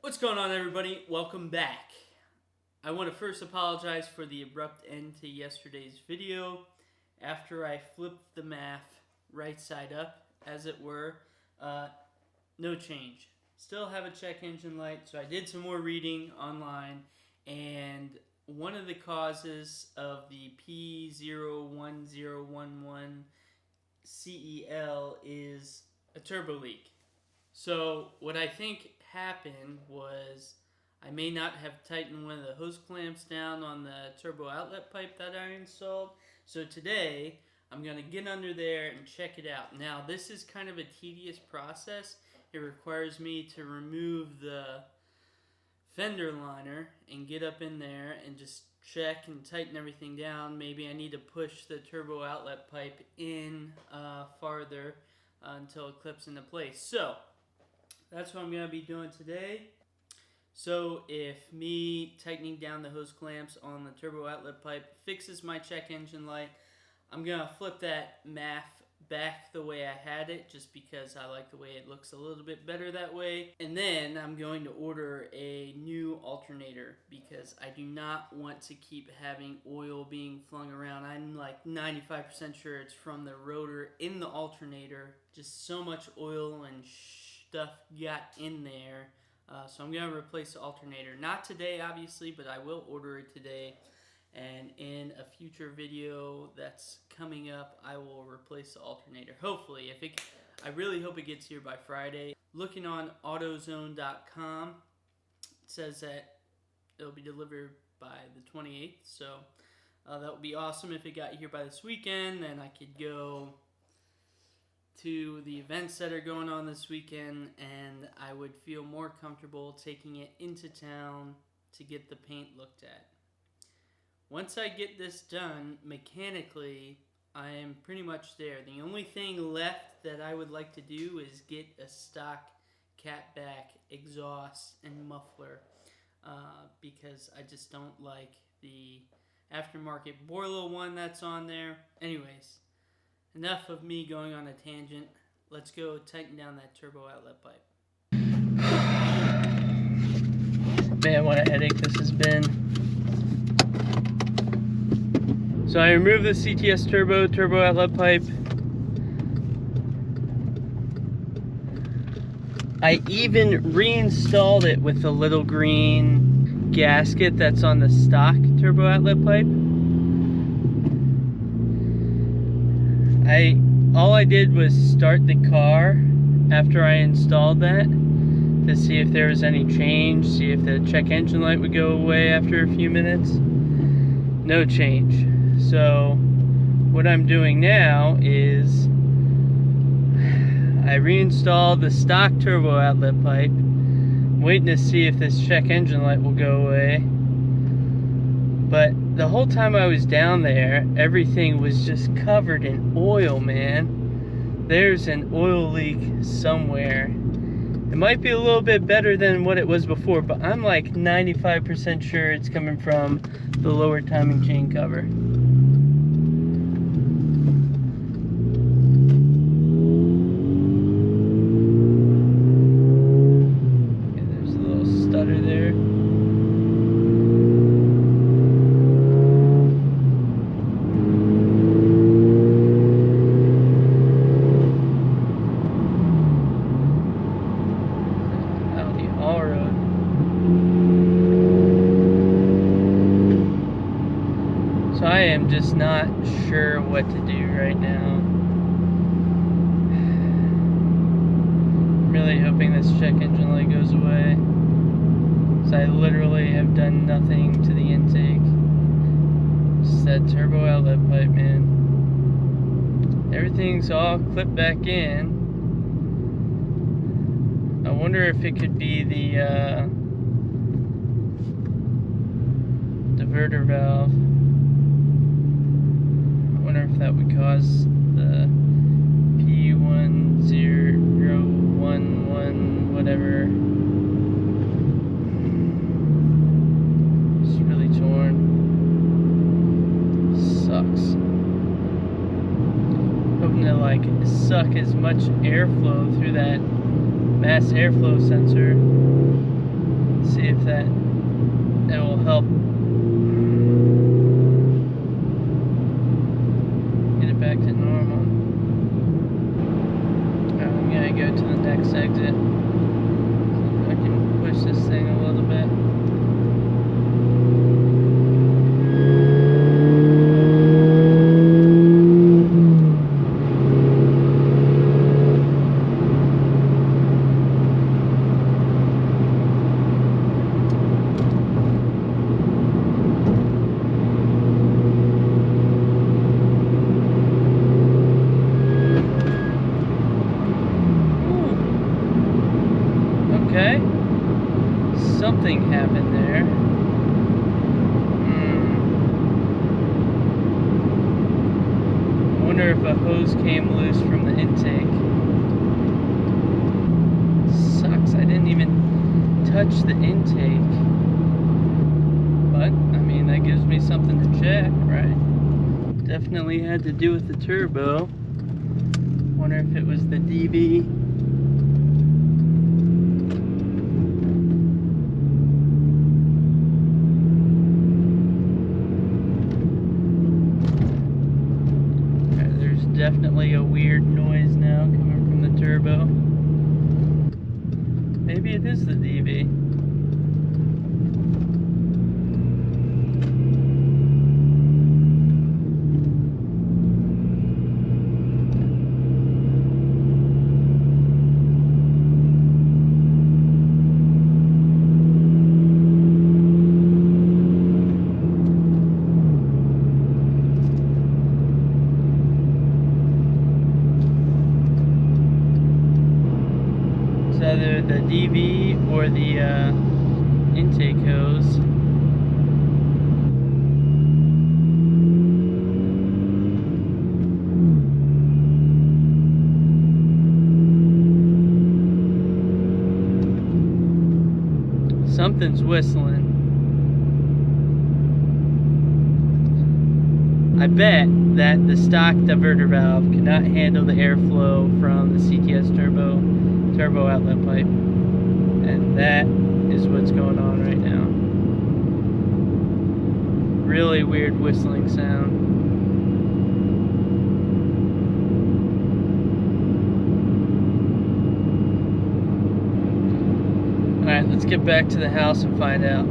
What's going on, everybody? Welcome back. I want to first apologize for the abrupt end to yesterday's video. After I flipped the math right side up, as it were, no change. Still have a check engine light, so I did some more reading online, and one of the causes of the P01011 CEL is a turbo leak. So what I think happened was I may not have tightened one of the hose clamps down on the turbo outlet pipe that I installed. So today I'm going to get under there and check it out. Now this is kind of a tedious process. It requires me to remove the fender liner and get up in there and just check and tighten everything down. Maybe I need to push the turbo outlet pipe in farther until it clips into place. So that's what I'm going to be doing today. So if me tightening down the hose clamps on the turbo outlet pipe fixes my check engine light, I'm going to flip that MAF back the way I had it, just because I like the way it looks a little bit better that way. And then I'm going to order a new alternator, because I do not want to keep having oil being flung around. I'm like 95% sure it's from the rotor in the alternator. Just so much oil and stuff got in there. So I'm going to replace the alternator. Not today, obviously, but I will order it today. And in a future video that's coming up, I will replace the alternator. Hopefully. I really hope it gets here by Friday. Looking on AutoZone.com, it says that it'll be delivered by the 28th. So that would be awesome if it got here by this weekend. Then I could go to the events that are going on this weekend, and I would feel more comfortable taking it into town to get the paint looked at. Once I get this done, mechanically, I am pretty much there. The only thing left that I would like to do is get a stock catback exhaust and muffler, because I just don't like the aftermarket Borla one that's on there. Anyways, enough of me going on a tangent. Let's go tighten down that turbo outlet pipe. Man, what a headache this has been. So I removed the CTS turbo outlet pipe. I even reinstalled it with the little green gasket that's on the stock turbo outlet pipe. All I did was start the car after I installed that to see if there was any change, see if the check engine light would go away after a few minutes. No change. So what I'm doing now is I reinstalled the stock turbo outlet pipe, waiting to see if this check engine light will go away. But the whole time I was down there, everything was just covered in oil, man. There's an oil leak somewhere. It might be a little bit better than what it was before, but I'm like 95% sure it's coming from the lower timing chain cover. Okay, there's a little stutter there. So I am just not sure what to do right now. I'm really hoping this check engine light goes away, because I literally have done nothing to the intake. Just that turbo outlet pipe, man. Everything's all clipped back in. I wonder if it could be the diverter valve. I wonder if that would cause the P1011 whatever. It's really torn. Sucks. Hoping to like suck as much airflow through that mass airflow sensor Something happened there. I wonder if a hose came loose from the intake. Sucks, I didn't even touch the intake. But, I mean, that gives me something to check, right? Definitely had to do with the turbo. Wonder if it was the DB. There's definitely a weird noise now coming from the turbo. Maybe it is the DB. It's either the DB or the intake hose. Something's whistling. I bet that the stock diverter valve cannot handle the airflow from the CTS turbo outlet pipe. And that is what's going on right now. Really weird whistling sound. Alright, let's get back to the house and find out.